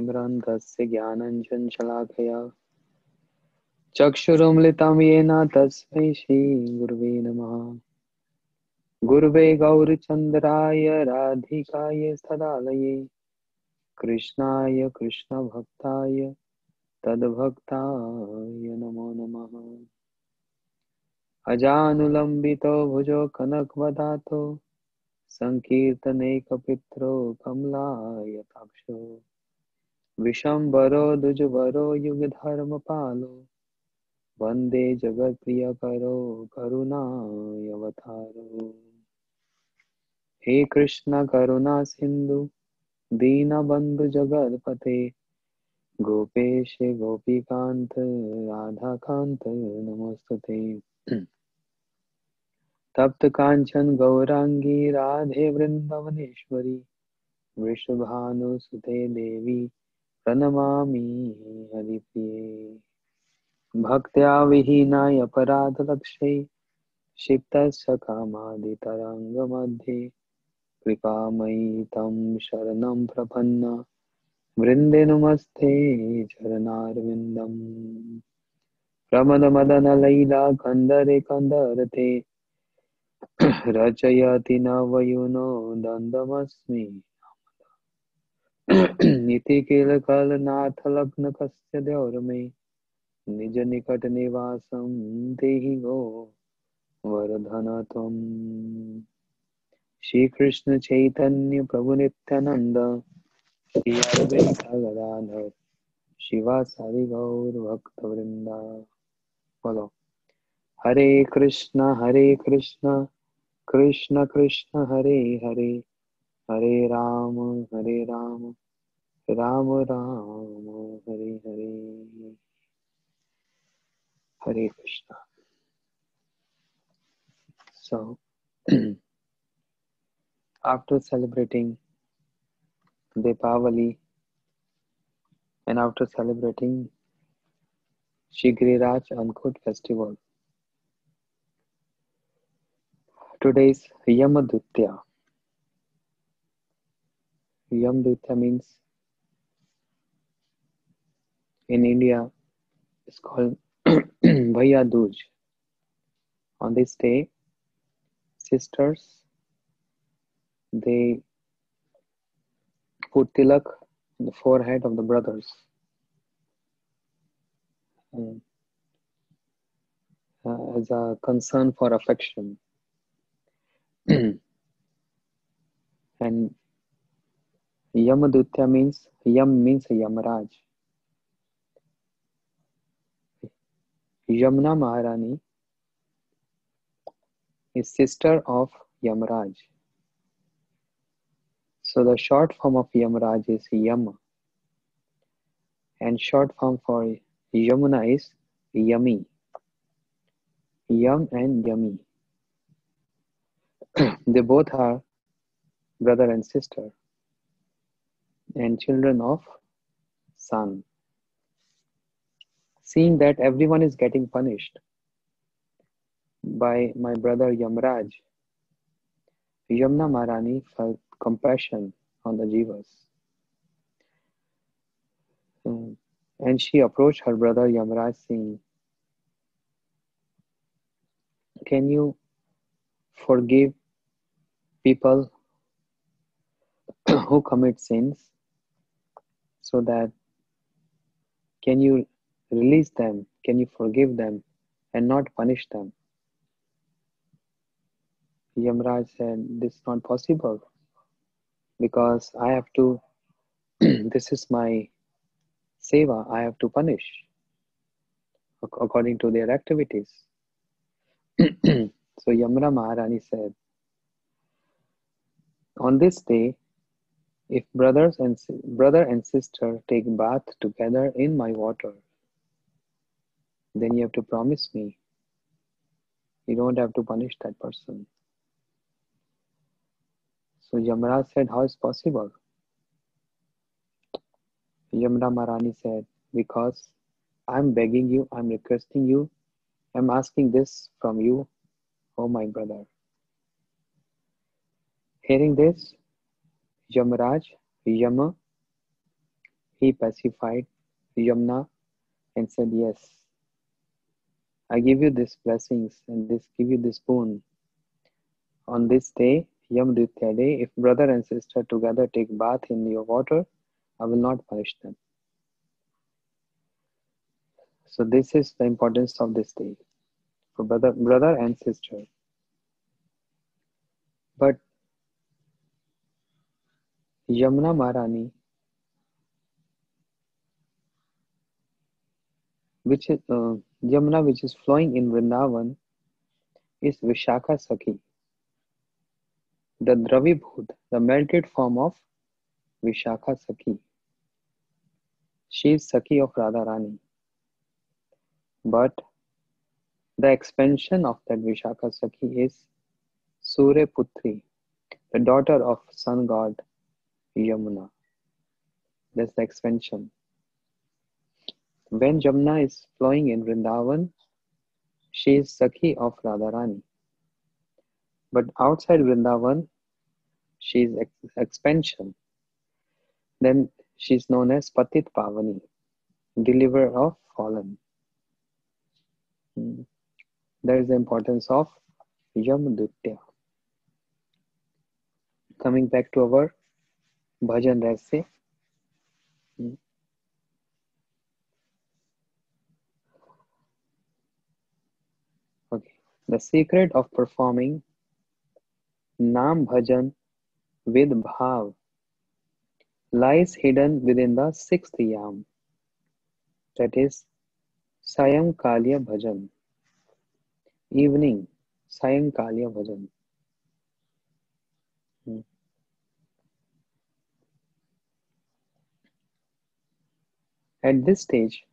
तिमिरन्धस्य ज्ञानञ्जनशलाकया चक्षुरुन्मिलितं येन तस्मै श्रीगुरुवे नमः। गुरुवे गौरचन्द्राय राधिकाय तदालये कृष्णाय कृष्णभक्ताय तद्भक्ताय नमो नमः। अजानुलम्बितो भुजो कनकवदातो संकीर्तनैकपित्रो कमलायताक्षो विशम्बरो द्विजवरो युगधर्मपालो वन्दे जगत्प्रियकरो करुणावतारो। हे कृष्ण करुणा सिन्धु दीनबन्धु जगत्पते गोपेश गोपीकान्त राधाकान्त नमोस्तुते। तप्त कांचन गौरांगी राधे वृंदावनेश्वरी वृषभानुसुते देवी प्रणमामि हरिप्रिये। भक्त्या विहीनाय अपराधलक्ष्ये क्षिप्तस्य कामादितरङ्गमध्ये कृपामयि तं शरणं प्रपन्न वृन्दे नमस्ते चरणारविन्दम्। प्रमदमदनलैला कन्दरे कन्दरते रचयति नवयुनो दन्दमस्मि इति किलकलनाथलग्नकस्य द्यौर्मे निज निकट निवासं देहि गो वर्धन त्वम्। श्री कृष्ण चैतन्य प्रभु नित्यानंद श्री अरविंद गदाधर शिवासादि गौर भक्त वृंदा। बोलो हरे Krishna Krishna Krishna Hare Hare Hare Ram Ram Ram Hare Hare. Hare Krishna. So, after celebrating Deepavali and after celebrating Shri Giriraj Ankhut festival, today is Yamadutya. Yamadutya means in India it's called Bhaiya Dooj. On this day, sisters they put tilak on the forehead of the brothers. As a concern for affection. And Yamadutya means, Yam means Yamaraj. Yamuna Maharani is sister of Yamaraj. So the short form of Yamaraj is Yama. And short form for Yamuna is Yami. Yam and Yami. They both are brother and sister and children of sun. Seeing that everyone is getting punished by my brother Yamaraj, Yamuna Maharani felt compassion on the Jivas. And she approached her brother Yamaraj saying, can you forgive people who commit sins so that can you release them, can you forgive them and not punish them? Yamaraj said, this is not possible because I have to, this is my seva, I have to punish according to their activities. So Yamuna Maharani said, on this day, if brother and sister take bath together in my water, then you have to promise me you don't have to punish that person. So Yamaraj said, how is possible? Yamuna Maharani said, because I'm begging you, I'm requesting you, I'm asking this from you, oh my brother. Hearing this, Yamaraj, Yama, He pacified Yamuna and said, "Yes, I give you these blessings and give you this boon. On this day, Yam Ditya day, if brother and sister together take bath in your water, I will not punish them." So this is the importance of this day for brother and sister. But Yamuna Maharani, which is Yamuna, which is flowing in Vrindavan, is Vishakha Sakhi, the Dravibhut, the melted form of Vishakha Sakhi. She is Sakhi of Radharani. But the expansion of that Vishakha Sakhi is Surya Putri, the daughter of sun god Yamuna. That's the expansion. When Yamuna is flowing in Vrindavan, she is Sakhi of Radharani. But outside Vrindavan, she is expansion. Then she is known as Patit Pavani, deliverer of fallen. That is the importance of Yamdutya. Coming back to our Bhajan Rahasya. Okay. The secret of performing Nam Bhajan with Bhav lies hidden within the sixth yam, that is Sayamkalya Bhajan, evening Sayamkalya Bhajan. At this stage,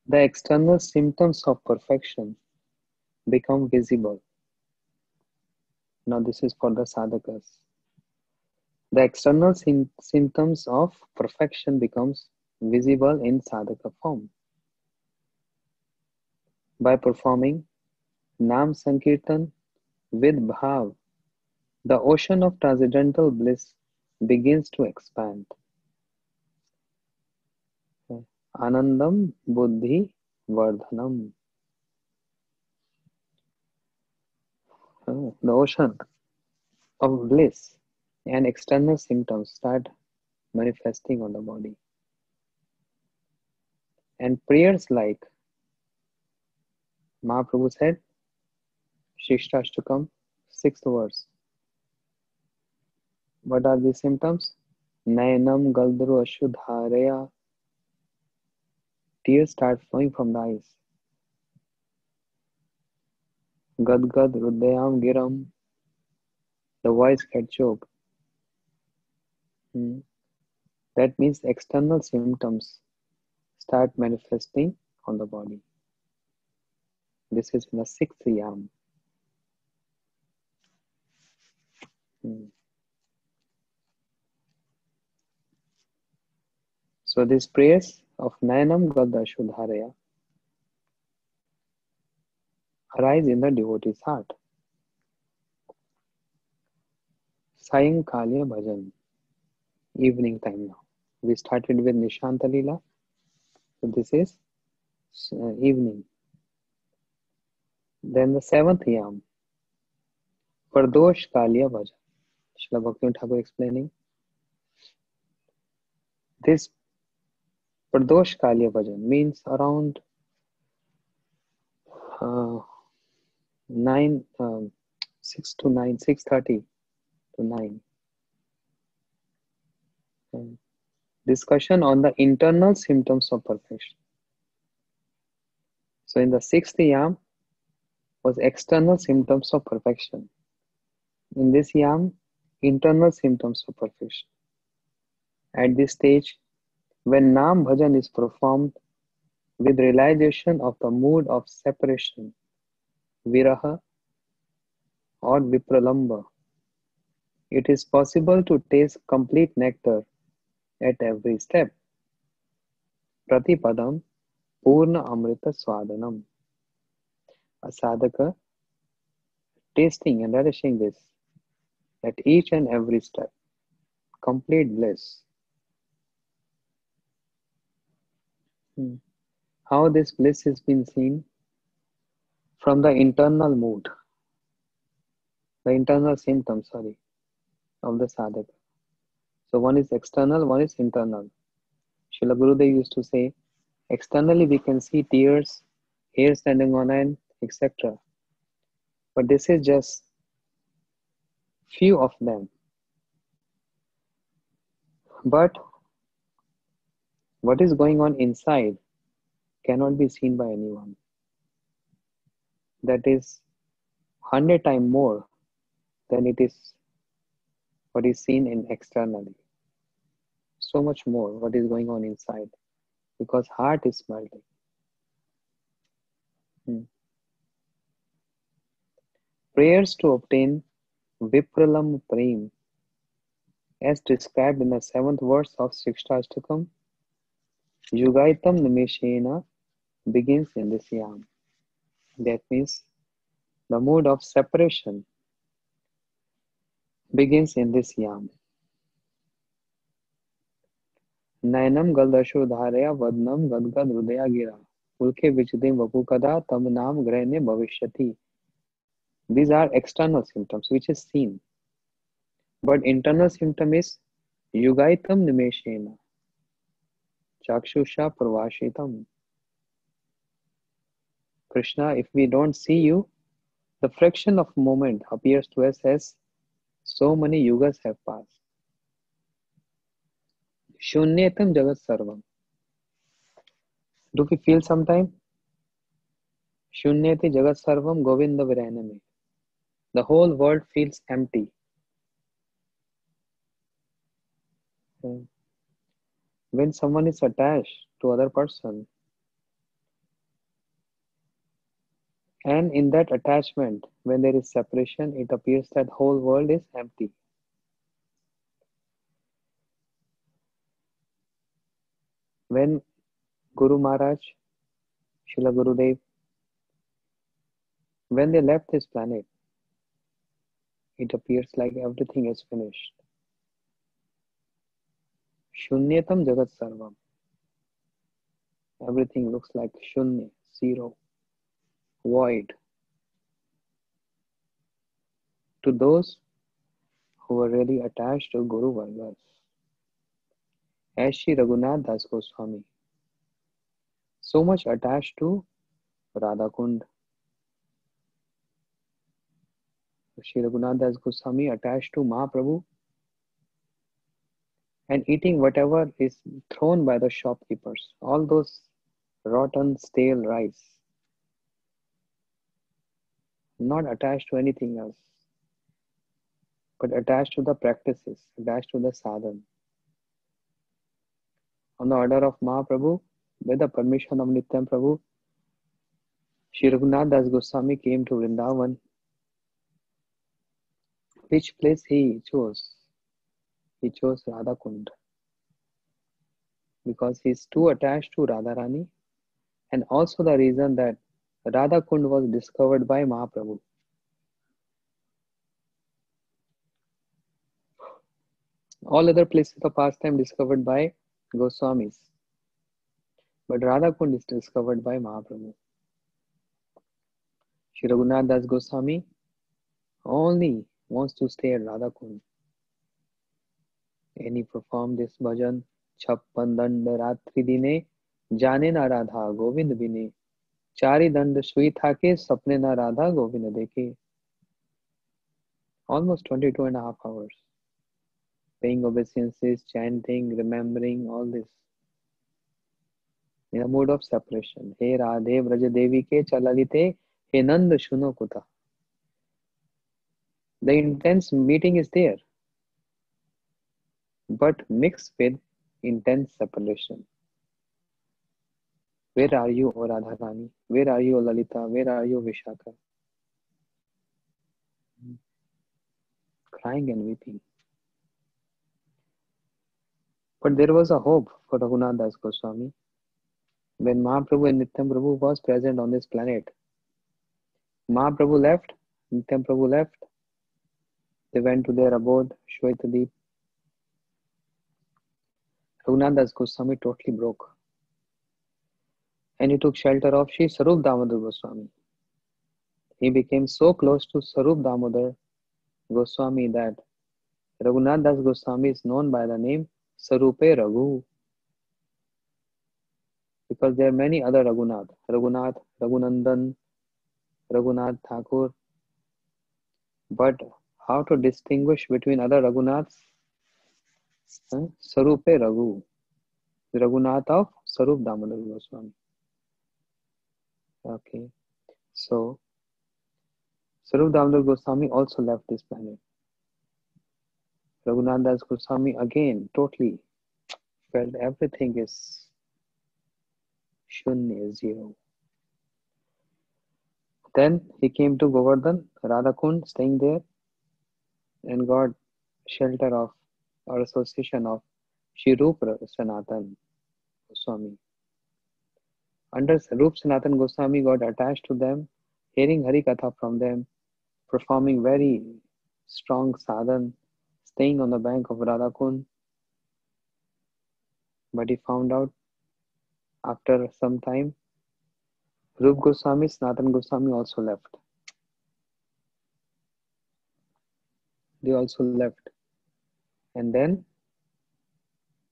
the external symptoms of perfection become visible. Now this is for the sadhakas. The external symptoms of perfection becomes visible in sadhaka form. By performing Nam Sankirtan with Bhav, the ocean of transcendental bliss begins to expand. Anandam Buddhi Vardhanam. The ocean of bliss and external symptoms start manifesting on the body. And prayers like Mahaprabhu said, Shikshashtakam, 6th verse. What are these symptoms? Nayanam Galdru Ashudharaya. Tears start flowing from the eyes. Gadgad Rudayam Giram. The voice gets choked. That means external symptoms start manifesting on the body. This is in the 6th yam. So these prayers of Nayanam Gadda Shudharaya arise in the devotee's heart. Sayamkalya Bhajan, evening time now. We started with Nishanta Leela. So this is evening. Then the 7th yam, Pradosh Kalya Bhajan. Srila Bhaktivinoda Thakur explaining. This Pradosh Kalya Bhajan means around 6:30 to 9. Discussion on the internal symptoms of perfection. So in the 6th yam was external symptoms of perfection. In this yam, internal symptoms of perfection. At this stage, when Nam Bhajan is performed with realization of the mood of separation, viraha or vipralamba, it is possible to taste complete nectar at every step. Pratipadam Purna Amrita Swadanam. A sadhaka tasting and relishing this at each and every step. Complete bliss. Hmm. How this bliss has been seen from the internal mood, the internal symptoms, sorry, of the sadhaka. So one is external, one is internal. Srila Gurudev used to say, externally we can see tears, hair standing on end, etc. But this is just few of them. But what is going on inside cannot be seen by anyone. That is 100 times more than it is what is seen in externally. So much more what is going on inside because heart is melting. Hmm. Prayers to obtain Vipralam Prem as described in the 7th verse of Sikshtastakam, Yugaitam Nimeshena begins in this yam. That means the mood of separation begins in this yam. Nayanam Galdashu Dharya Vadnam Gadgad Hridaya Gira Ulke Vichidim Vapukada Tam Nam Grahne Bhavishyati. These are external symptoms which is seen. But internal symptom is Yugaitam Nimeshena Chakshusha Pravashitam. Krishna, if we don't see you, the fraction of moment appears to us as so many yugas have passed. Shunyatam Jagat Sarvam. Do we feel sometime? Shunyati Jagat Sarvam Govinda Viraname. The whole world feels empty. When someone is attached to other person, and in that attachment, when there is separation, it appears that whole world is empty. When Guru Maharaj, Srila Gurudev, when they left this planet, it appears like everything is finished. Shunyatam Jagat Sarvam. Everything looks like shunya, zero, void. To those who were really attached to Guru Vargas, as Shri Raghunath Das Goswami, so much attached to Radha Kund. Shri Raghunath Das Goswami attached to Mahaprabhu and eating whatever is thrown by the shopkeepers, all those rotten, stale rice, not attached to anything else, but attached to the practices, attached to the sadhana. On the order of Mahaprabhu, with the permission of Nityam Prabhu, Shri Raghunath Das Goswami came to Vrindavan. Which place he chose? He chose Radha Kund because he is too attached to Radharani, and also the reason that Radha Kund was discovered by Mahaprabhu. All other places of pastime discovered by Goswamis, but Radha Kund is discovered by Mahaprabhu. Shri Raghunath Das Goswami only wants to stay at Radha Kund. And he performed this bhajan, Chappan Dand Ratri Dine, Jane na Radha Govind Bine, Chari Dand Sui Thake, Sapne na Radha Govind Deke. Almost 22.5 hours. Paying obeisances, chanting, remembering, all this. In a mood of separation. He Radhe Vraja Devi ke chalalite, he Nand Shuno Kuta. The intense meeting is there, but mixed with intense separation. Where are you, O Radharani? Where are you, O Lalita? Where are you, Vishaka? Crying and weeping. But there was a hope for Raghunath Das Goswami. When Mahaprabhu and Nityam Prabhu was present on this planet, Mahaprabhu left, Nityam Prabhu left, they went to their abode, Shwetadeep. Raghunath Das Goswami totally broke. and he took shelter of Sri Sarup Damodar Goswami. He became so close to Sarup Damodar Goswami that Raghunath Das Goswami is known by the name Sarupe Raghu, because there are many other Raghunath, Raghunandan, Raghunath Thakur, but how to distinguish between other Raghunaths? Sarupe Raghu, the Raghunath of Sarup Damodar Goswami. Okay, so Sarup Damodar Goswami also left this planet. Raghunath Das Goswami again totally felt everything is Shunya, zero. Then he came to Govardhan, Radhakund, staying there, and got shelter of or association of Shri Rup Sanatan Goswami. Under Rup Sanatan Goswami got attached to them, hearing Hari Katha from them, performing very strong sadhan, staying on the bank of Radhakund. But he found out after some time, Rup Goswami, Sanatan Goswami also left. They also left. And then,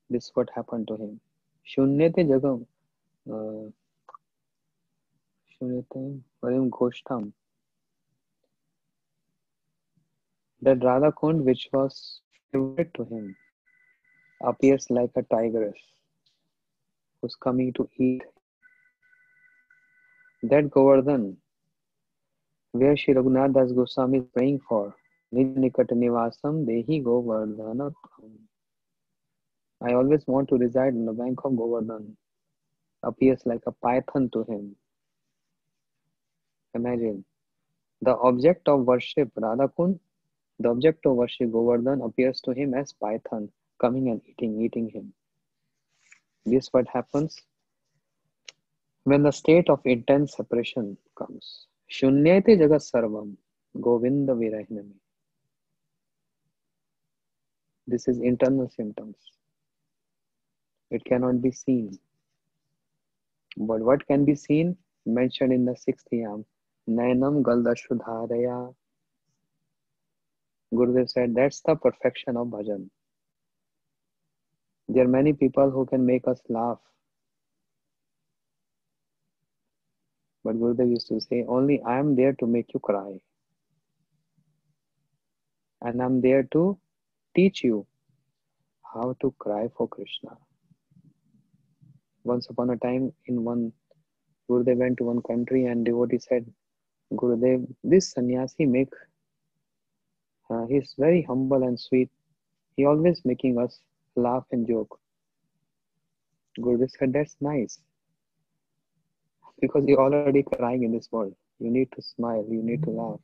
this is what happened to him. Shunyate jagam, Shunyate varim ghostam. That Radhakund, which was favorite to him, appears like a tigress who's coming to eat. That Govardhan, where Shri Raghunath Das Goswami is praying for, Nij Nikat Nivasam Dehi Govardhanatam. I always want to reside on the bank of Govardhan, appears like a python to him. Imagine, the object of worship Radhakund, the object of worship Govardhan appears to him as python, coming and eating him. This is what happens when the state of intense separation comes. Shunyate jagat sarvam govinda virahinami. This is internal symptoms. It cannot be seen. But what can be seen? Mentioned in the 6th yam. Nainam galdashudharaya. Gurudev said that's the perfection of bhajan. There are many people who can make us laugh. But Gurudev used to say, only I am there to make you cry. And I am there to teach you how to cry for Krishna. Once upon a time, Gurudev went to one country and devotee said, Gurudev, this sannyasi he's very humble and sweet. He always making us laugh and joke. Gurudev said, that's nice. Because you're already crying in this world. You need to smile, you need to laugh.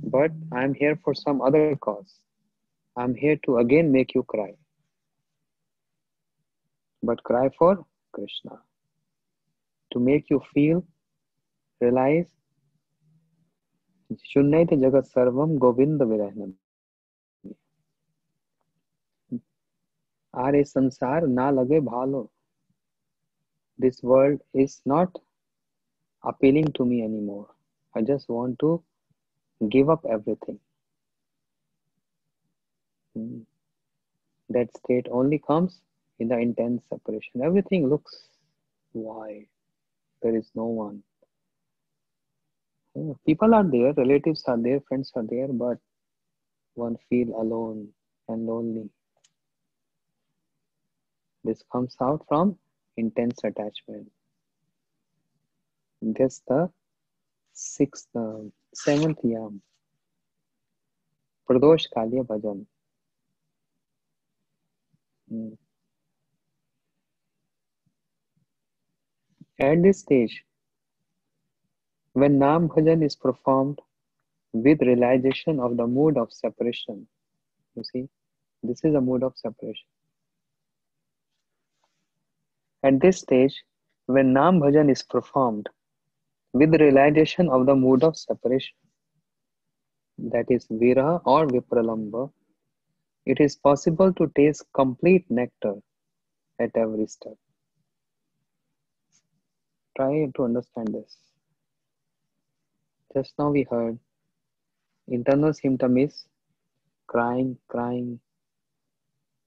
But I'm here for some other cause. I'm here to again make you cry. But cry for Krishna. To make you feel, realize, Shunyate jagat sarvam govinda virahinam. Are sansar na lage bhalo. This world is not appealing to me anymore. I just want to give up everything. That state only comes in the intense separation. Everything looks wide. There is no one. People are there, relatives are there, friends are there, but one feels alone and lonely. This comes out from intense attachment. That's the 7th yam. Pradosh Kalya Bhajan. At this stage, when Nam Bhajan is performed with realization of the mood of separation, you see, this is a mood of separation. At this stage, when Nam Bhajan is performed with realization of the mood of separation, that is Viraha or Vipralamba, it is possible to taste complete nectar at every step. Try to understand this. Just now we heard internal symptom is crying, crying,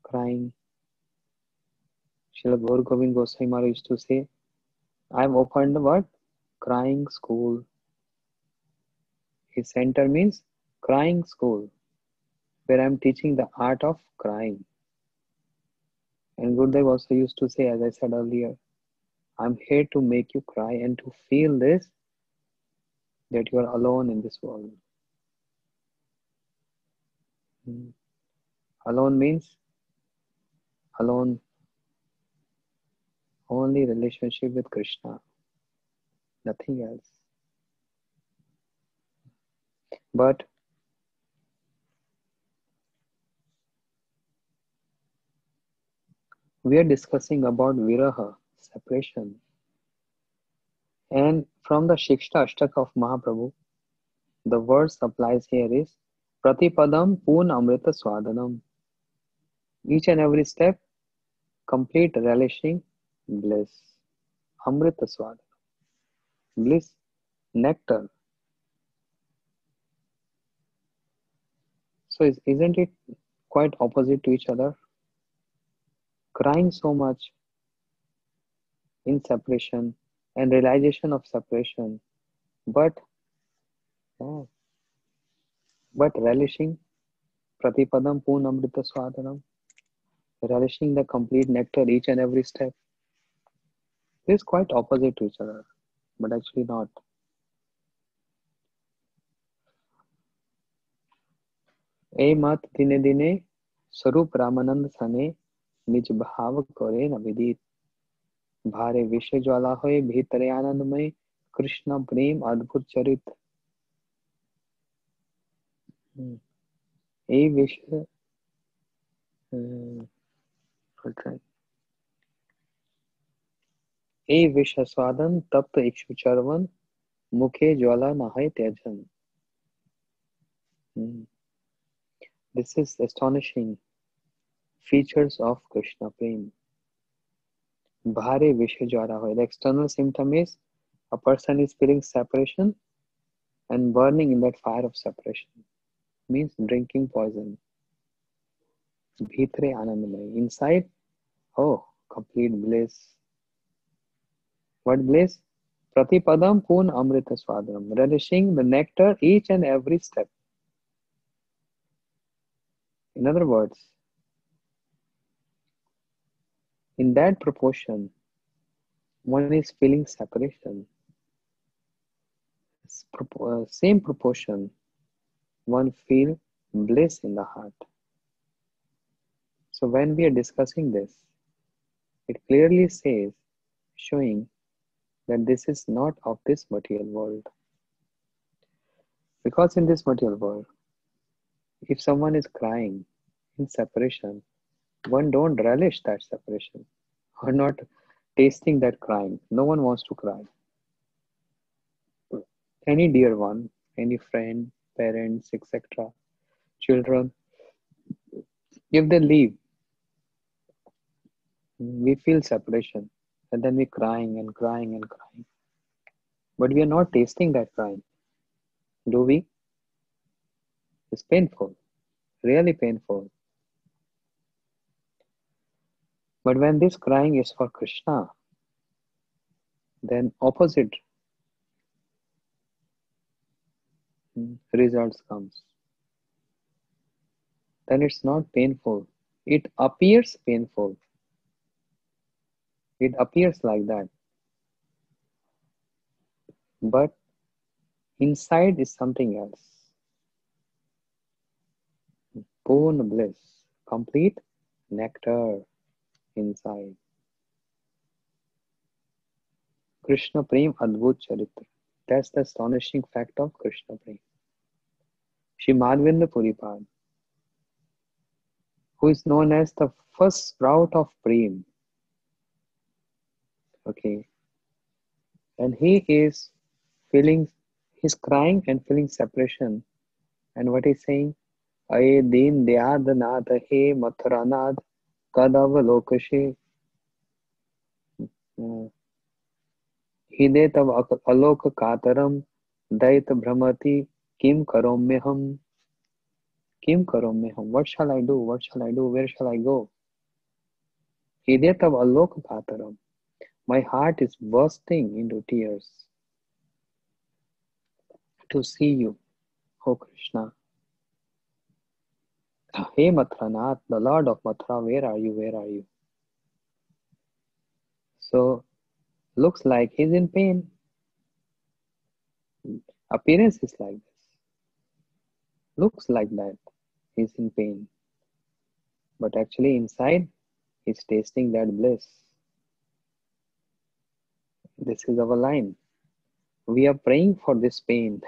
crying. Srila Gaur Govind Goswami Maharaj used to say, I've opened the what? Crying school. His center means crying school, where I'm teaching the art of crying. And Gurudev also used to say, as I said earlier, I'm here to make you cry and to feel this, that you are alone in this world. Alone means alone, only relationship with Krishna, nothing else. But we are discussing about viraha, separation. And from the Shiksha Ashtaka of Mahaprabhu, the word applies here is Pratipadam Poon Amrita Swadanam. Each and every step, complete relishing bliss. Amrita Swadanam. Bliss, nectar. So isn't it quite opposite to each other? Crying so much in separation and realization of separation, but yeah, but relishing Pratipadam Poonamrita Swadanam, relishing the complete nectar each and every step. This is quite opposite to each other, but actually not. ए मत दिने दिने स्वरूप रामानंद सने निज भाव करे न विदित भारे विषय ज्वाला होए भीतरे आनंदमय कृष्ण प्रेम अद्भुत चरित ए विषय ए विषय स्वादन तप्त इक्षु चरवन मुखे ज्वाला नहाय त्यजन. This is astonishing features of Krishna Prem. Bhare Vishya Jwara Hoy. The external symptom is a person is feeling separation and burning in that fire of separation. Means drinking poison. Bhitre Anandamay. Inside, oh, complete bliss. What bliss? Pratipadam Poon Amrita Swadram. Relishing the nectar each and every step. In other words, in that proportion, one is feeling separation. Same proportion, one feel bliss in the heart. So when we are discussing this, it clearly says, showing that this is not of this material world. Because in this material world, if someone is crying in separation, one don't relish that separation or not tasting that crying. No one wants to cry. Any dear one, any friend, parents, etc., children, if they leave, we feel separation and then we're crying and crying and crying. But we are not tasting that crying. Do we? It's painful, really painful. But when this crying is for Krishna, then opposite results comes. Then it's not painful. It appears painful. It appears like that. But inside is something else. Poon bliss, complete nectar inside. Krishna Prem Adbhut Charitra. That's the astonishing fact of Krishna Prem. Shri Madhvendra Puripad, who is known as the first sprout of Prem. Okay. And he is feeling, he's crying and feeling separation. And what he's saying, Aye Deen Dayadanath He Mathuranath Kadav Lokashe. हृदय तव अलोक कातरम दैत भ्रमति किम करोम्यहम किम करोम्यहम what shall I do, what shall I do, where shall I go? हृदय तव Alok कातरम, my heart is bursting into tears to see you, O Krishna. Hey Mathuranath, the Lord of Mathura, where are you, where are you? So looks like he's in pain. Appearance is like this. Looks like that he's in pain. But actually inside he's tasting that bliss. This is our line. We are praying for this pain.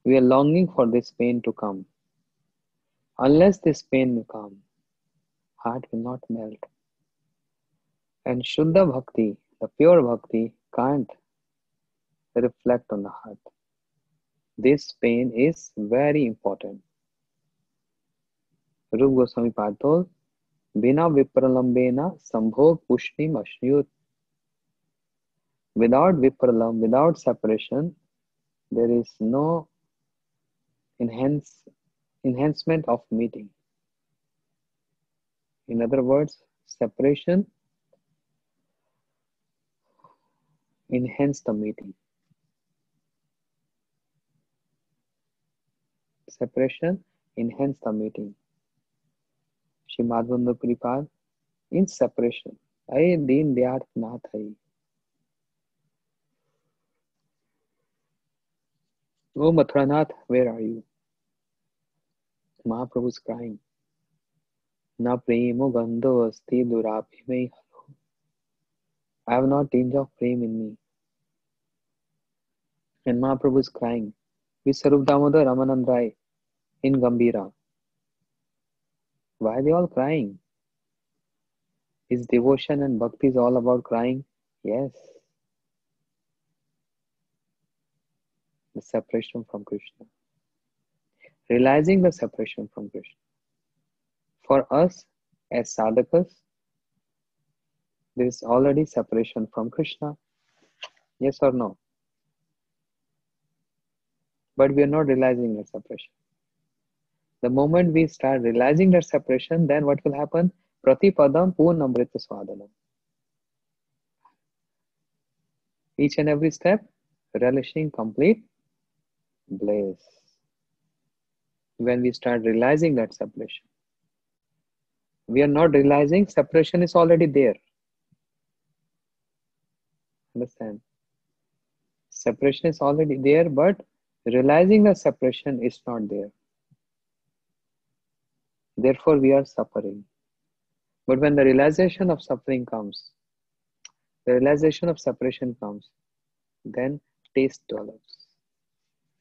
We are longing for this pain to come. Unless this pain will come, heart will not melt. And Shuddha Bhakti, the pure Bhakti, can't reflect on the heart. This pain is very important. Rupa Goswami Pad told, Bina vipralambena sambhog pushnim ashnuyut. Without vipralam, without separation, there is no enhancement of meeting. In other words, separation enhance the meeting. Separation enhance the meeting. Shri Madhavendra Puripad, in separation, Ay Deen Dayarth Nath Hai. Oh Mathuranath, where are you? Mahaprabhu is crying. Na premo gandho asti durabhi mein halo. I have not tinge of prem in me. And Mahaprabhu is crying. With Sarup Damodar Ramanand Rai in Gambhira. Why are they all crying? Is devotion and bhakti is all about crying? Yes. The separation from Krishna. Realizing the separation from Krishna. For us, as sadhakas, there is already separation from Krishna. Yes or no? But we are not realizing that separation. The moment we start realizing that separation, then what will happen? Pratipadam purnamrita swadanam. Each and every step, relishing complete bliss. When we start realizing that separation, we are not realizing separation is already there. Understand? Separation is already there, but realizing the separation is not there. Therefore, we are suffering. But when the realization of suffering comes, the realization of separation comes, then taste develops.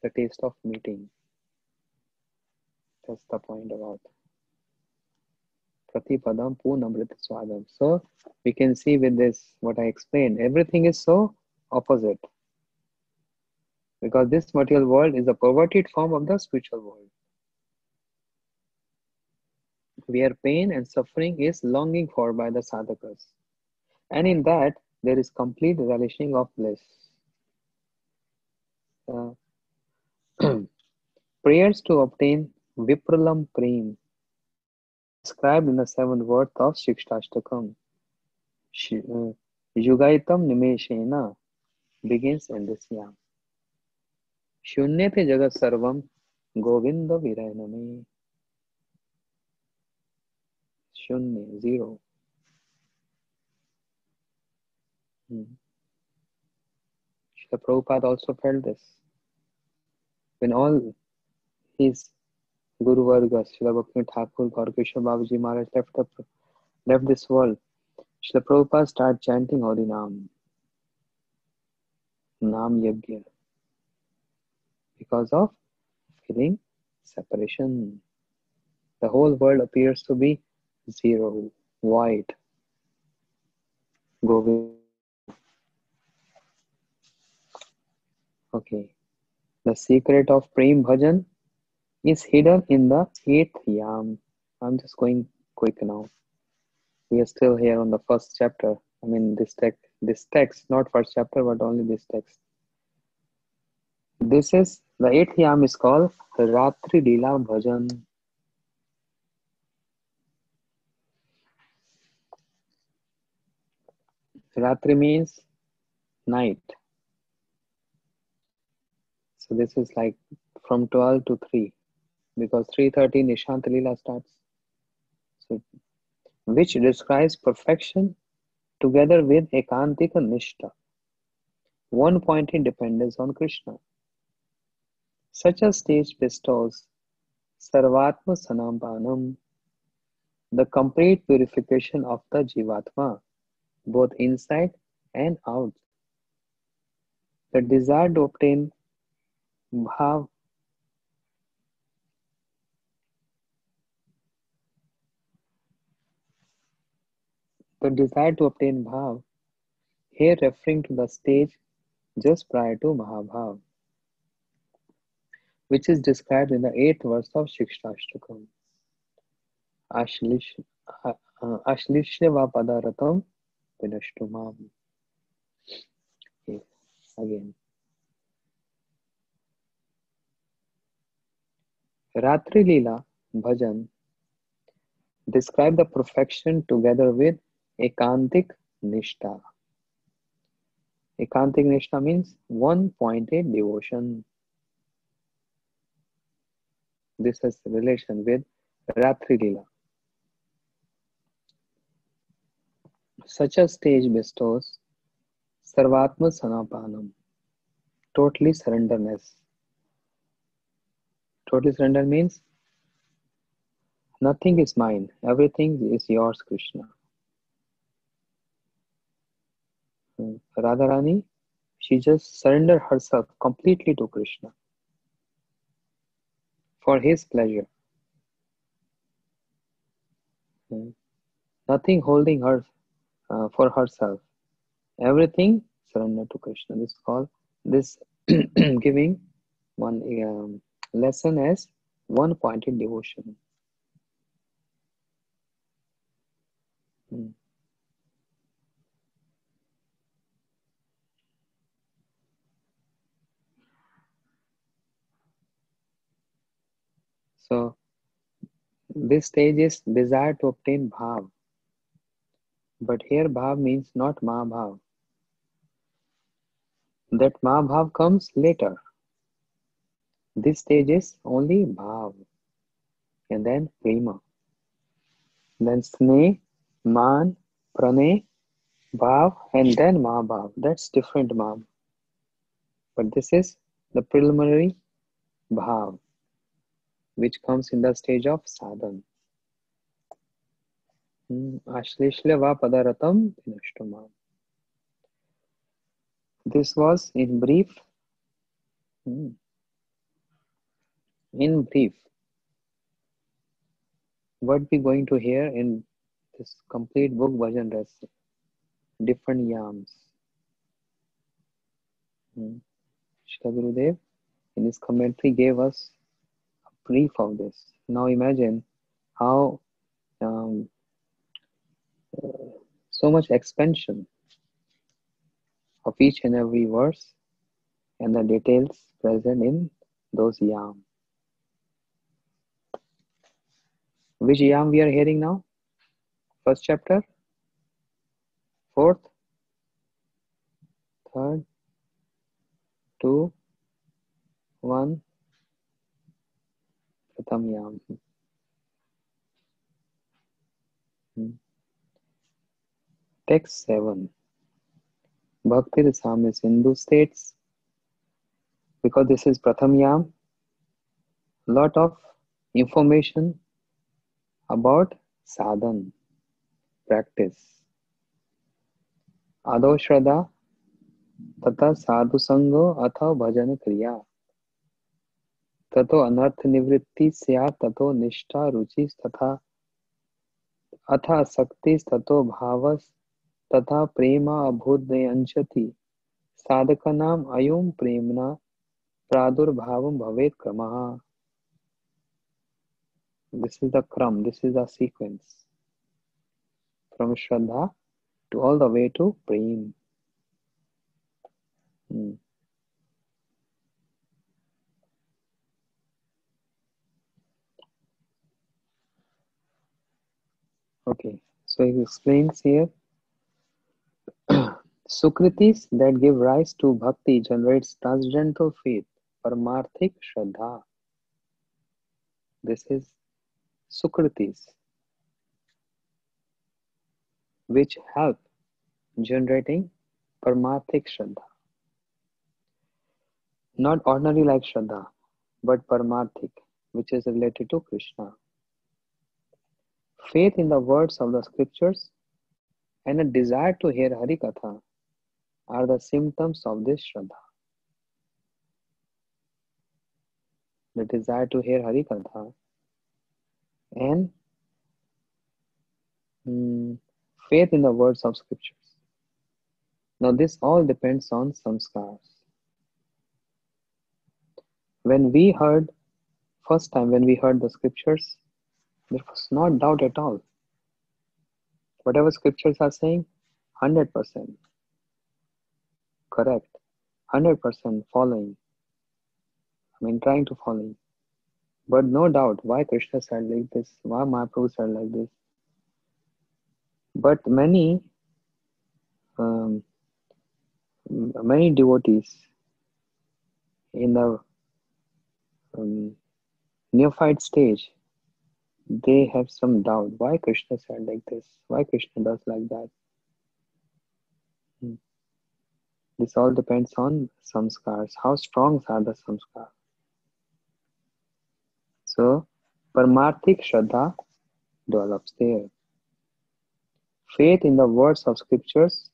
The taste of meeting. That's the point about Pratipadam Purnamrita Swadam. So we can see with this, what I explained, everything is so opposite. Because this material world is a perverted form of the spiritual world. Where pain and suffering is longing for by the sadhakas. And in that, there is complete relishing of bliss. Prayers to obtain Vipralam Prem, described in the 7th verse of Shikshashtakam. Yugaitam Nimeshena begins in this yam. Shunyate Jagat Sarvam Govinda Virayaname. Shunya, zero. Srila Prabhupada also felt this. When all his Guru Vargas, Srila Bhakti Thakur, Gaurkishore Babaji Maharaj left this world, Srila Prabhupada started chanting Harinam, Nam Yajna, because of feeling separation. The whole world appears to be zero, void. Govind. Okay. The secret of Prem Bhajan is hidden in the 8th yam. I'm just going quick now. We are still here on the first chapter. I mean, this text, not first chapter, but only this text. This is the eighth yam is called Ratri Leela Bhajan. Ratri means night. So this is like from 12 to 3 because 3:30 Nishant Leela starts. So, which describes perfection together with Ekantika Nishta, one-pointed dependence on Krishna. Such a stage bestows Sarvatma Sanampanam, the complete purification of the Jivatma, both inside and out. The desire to obtain bhav, here referring to the stage just prior to Mahabhav, which is described in the 8th verse of Shikshashtakam. Ashlishya padaratam vinashtumam. Again. Ratri Leela Bhajan describe the perfection together with Ekantik Nishta. Ekantik Nishta means one-pointed devotion. This has relation with Ratri Leela. Such a stage bestows Sarvatma Sanapanam, totally surrenderness. Totally surrender means nothing is mine, everything is yours, Krishna. Radharani, she just surrendered herself completely to Krishna for his pleasure. Nothing holding her for herself. Everything surrender to Krishna. This is called this giving one lesson as one-pointed devotion. So this stage is desire to obtain bhav. But here bhav means not Mahabhav. That Mahabhav comes later. This stage is only bhav. And then prema. Then sneh, man, pranay, bhav, and then Mahabhav. That's different bhav. But this is the preliminary bhav, which comes in the stage of sadhan. Ashlishya va padaratam vinashtumam. This was in brief. In brief, what we're going to hear in this complete book Bhajan Rasa, different yams. Srila Gurudev in his commentary gave us a brief of this. Now imagine how so much expansion of each and every verse and the details present in those yams. Which yam we are hearing now? First chapter? Fourth? Third? 2? 1? Pratham yam. Text 7. Bhakti Rasamrita Sindhu states, because this is Pratham yam, lot of information about sadhan, practice. Ado Shraddha तथा साधु संगो अथवा भजन क्रिया ततो अनर्थ निवृत्ति स्यात् ततो निष्ठा रुचि तथा अथा शक्ति ततो भावस तथा प्रेमा अभुदयंचति साधकानाम अयम प्रेमना प्रादुर्भावम भवेत् क्रमः. This is the kram, this is the sequence. From Shraddha to all the way to Prem. Hmm. Okay, so he explains here Sukritis that give rise to bhakti generates transcendental faith, paramarthik shraddha. This is Sukritis which help generating paramarthik shraddha. Not ordinary like shraddha, but paramarthik, which is related to Krishna. Faith in the words of the scriptures and a desire to hear Hari Katha are the symptoms of this shraddha. The desire to hear Hari Katha and faith in the words of scriptures. Now, this all depends on samskars. When we heard, first time when we heard the scriptures, there was not doubt at all. Whatever scriptures are saying, 100% correct, 100% following. I mean, trying to follow. But no doubt why Krishna said like this, why Mahaprabhu said like this. But um, many devotees in the um, neophyte stage, they have some doubt why Krishna said like this, why Krishna does like that. Hmm. This all depends on samskars, how strong are the samskars. So, Paramarthik Shraddha develops there. Faith in the words of scriptures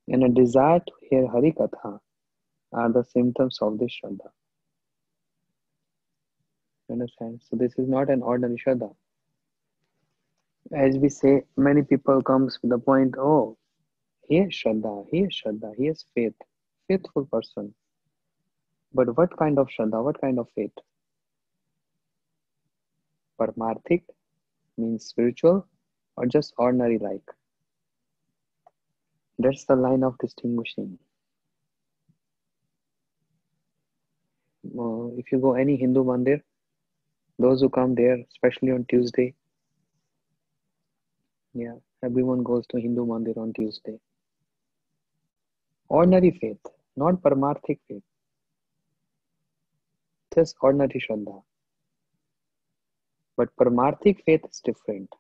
and a desire to hear Hari Katha are the symptoms of this Shraddha. Understand? So, this is not an ordinary Shraddha. As we say, many people comes with the point, oh, he is Shraddha, he is Shraddha, he is faith, faithful person. But what kind of Shraddha, what kind of faith? Paramarthik means spiritual or just ordinary like. That's the line of distinguishing. If you go any Hindu mandir, those who come there, especially on Tuesday, yeah, everyone goes to Hindu mandir on Tuesday. Ordinary faith, not paramarthik faith, just ordinary Shraddha. But paramarthik faith is different.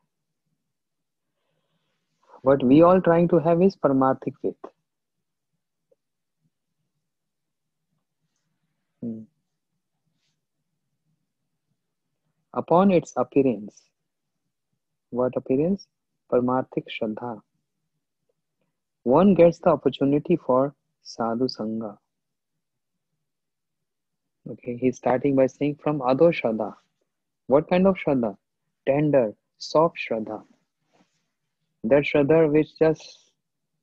What we all trying to have is paramarthik faith. Hmm. Upon its appearance, what appearance? Paramarthik Shraddha. One gets the opportunity for sadhu sangha. Okay, he's starting by saying from Ado Shraddha. What kind of Shraddha? Tender, soft Shraddha. That Shraddha which just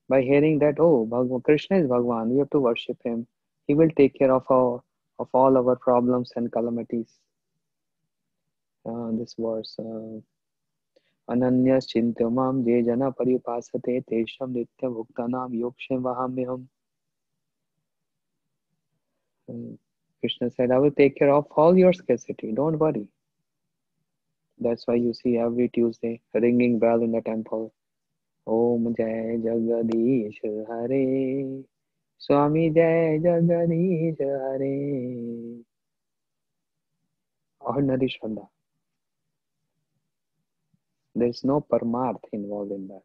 by hearing that, oh, Krishna is Bhagwan, we have to worship him. He will take care of all our problems and calamities. This verse, Ananyas Chintamam Je Jana Paripasate Tesham Nitya Bhuktanam Yoksham Vahamyam. Krishna said, I will take care of all your scarcity, don't worry. That's why you see every Tuesday ringing bell in the temple. Om Jai Jagadish Hare. Swami Jai Jagadish Hare. Ordinary Shraddha. There's no Paramarth involved in that.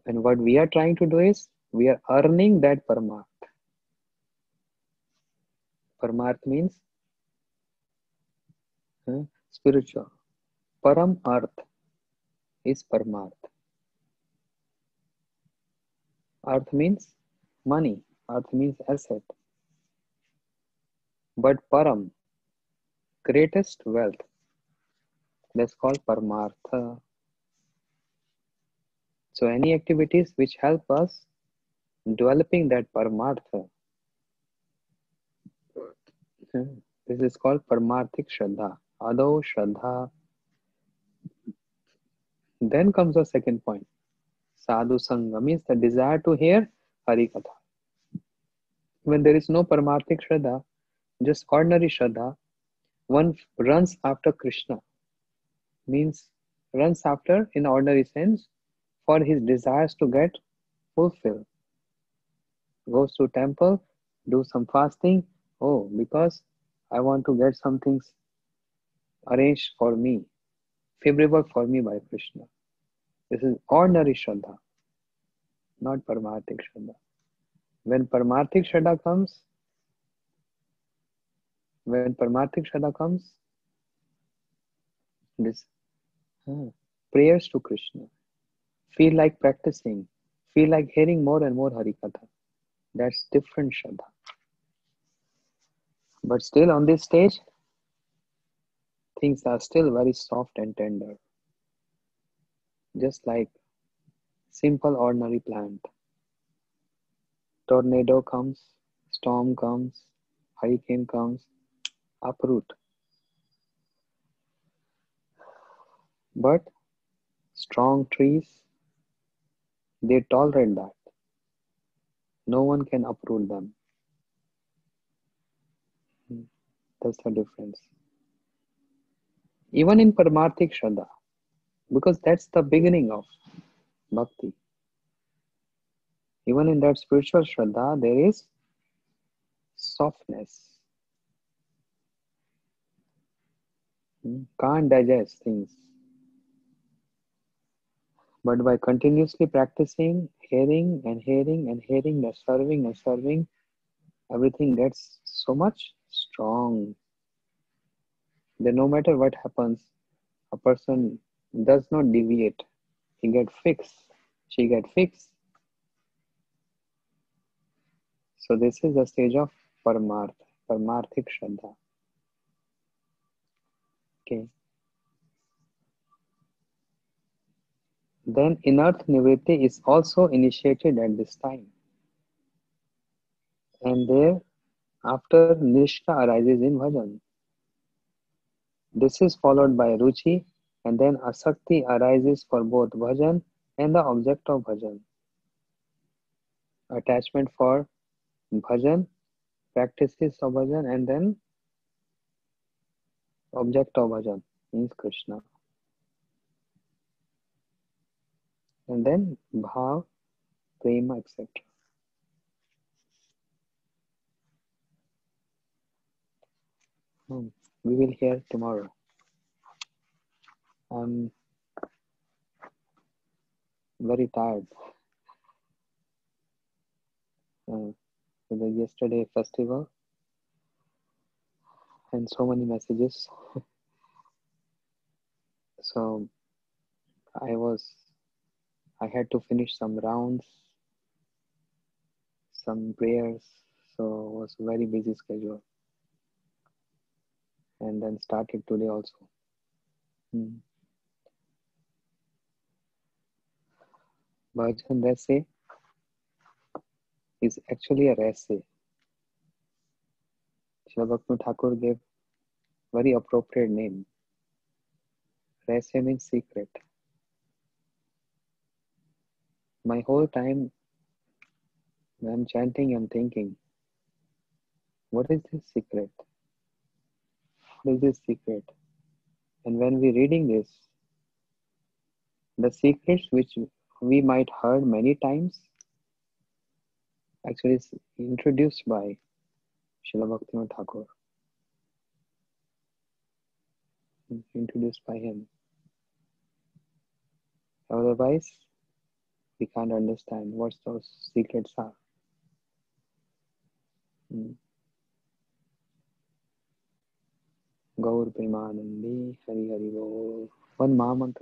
And what we are trying to do is, we are earning that Paramarth. Paramarth means spiritual. Param Arth is Paramarth. Arth means money. Arth means asset. But Param, greatest wealth, that's called Paramartha. So any activities which help us developing that Paramartha, this is called Paramarthik Shraddha. Ado Shraddha. Then comes the second point. Sadhu Sangha means the desire to hear Hari Katha. When there is no Paramarthik Shraddha, just ordinary Shraddha, one runs after Krishna, means runs after in ordinary sense for his desires to get fulfilled. Goes to temple, do some fasting. Oh, because I want to get some things arranged for me, favorable for me by Krishna. This is ordinary Shraddha, not Paramarthik Shraddha. When Paramarthik Shraddha comes, this prayers to Krishna, feel like practicing, feel like hearing more and more Harikatha. That's different Shraddha. But still on this stage, things are still very soft and tender, just like simple ordinary plant. Tornado comes, storm comes, hurricane comes, uproot. But strong trees, they tolerate that. No one can uproot them. That's the difference. Even in Paramarthik Shraddha, because that's the beginning of bhakti. Even in that spiritual Shraddha, there is softness. Can't digest things. But by continuously practicing, hearing and hearing and hearing, the serving and serving, everything gets so much strong. Then no matter what happens, a person does not deviate. He get fixed. She get fixed. So this is the stage of Paramarthik Shraddha. Okay. Then Inarth Nivritti is also initiated at this time. And there after Nishtha arises in Bhajan. This is followed by Ruchi, and then Asakti arises for both Bhajan and the object of Bhajan. Attachment for Bhajan, practices of Bhajan, and then object of Bhajan means Krishna. And then Bhav, Prema, etc. We will hear tomorrow. I'm very tired. The yesterday festival and so many messages. So I had to finish some rounds, some prayers, so it was a very busy schedule. And then started today also. Bhajan Rese is actually a Rese. Srila Bhaktivinoda Thakur gave very appropriate name. Rese means secret. My whole time when I'm chanting, I'm thinking, what is this secret? What is this secret? And when we're reading this, the secrets which we might heard many times actually is introduced by Srila Bhaktivinoda Thakur. Introduced by him. Otherwise, we can't understand what those secrets are. Gaur Premanandi Hari Hari Bol. One Mahamantra.